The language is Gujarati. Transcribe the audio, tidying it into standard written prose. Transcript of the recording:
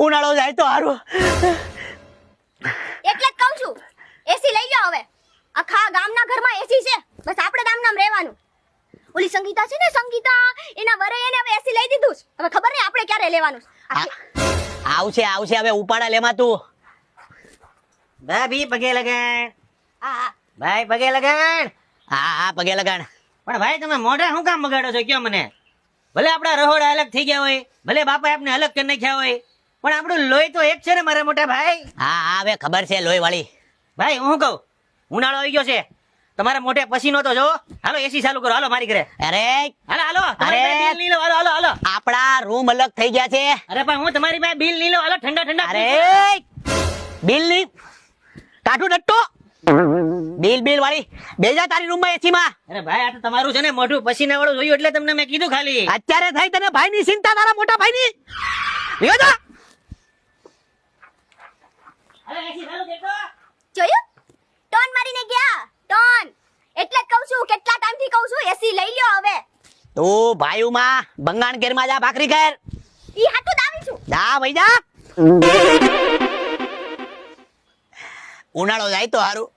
ઉનાળો જાય તો હારું. એટલે જ કહું છું એસી લઈ લો હવે. આખા ગામના ઘરમાં એસી છે, બસ આપણે ગામનામ રહેવાનું. ઓલી સંગીતા છે ને, સંગીતા, એના વરે એને હવે એસી લઈ દીધું છે. હવે ખબર નહીં આપણે ક્યારે લેવાનું છે. આવશે હવે ઉપાડા લેમાં તું. ભાભી પગે લગાડ. હા ભાઈ પગે લગાડ. હા પગે લગાડ. પણ ભાઈ તમે મોઢા શું કામ બગાડો છો કયો મને? ભલે આપણા રહોડા અલગ થઈ ગયા હોય, ભલે બાપા આપને અલગ કરી નાખ્યા હોય, પણ આપણું લોહી તો એક છે ને મારા મોટા ભાઈ. હા હવે ખબર છે લોહી વાળી. ભાઈ હું કહું, ઉનાળો આવી ગયો છે, તમારા મોઢે પસીનો તો જો. હાલો એસી ચાલુ કરો, હાલો મારી ઘરે. અરે હાલો તમારી પાસે બિલ નહીં લો. હાલો. આપણા રૂમ અલગ થઈ ગયા છે. અરે પણ હું તમારી પાસે બિલ નહીં લો. હાલો ઠંડા. અરે બિલ ની કાઠું નટ્ટો. બિલ વાળી બેજા તારી રૂમ માં એસી માં. અરે ભાઈ આ તો તમારું છે ને મોઢું પસીના વાળું જોયું એટલે તમને મેં કીધું ખાલી. અત્યારે થઈ તને ભાઈ ની ચિંતા, તારા મોટા ભાઈ ની. લ્યો જા. હાલો એસી ચાલુ દેખો. જોયું? ટોન મારીને ગયા. ટોન. એટલે જ કહું છું, કેટલા ટાઈમથી કહું છું એસી લઈ લ્યો હવે. તું ભાઈઓ માં બંગાણ કેર માં જા, ભાખરી કર. ઈ હાટુ દાવી છું. જા ભાઈ જા. ઉનાળો જાય તો હારું.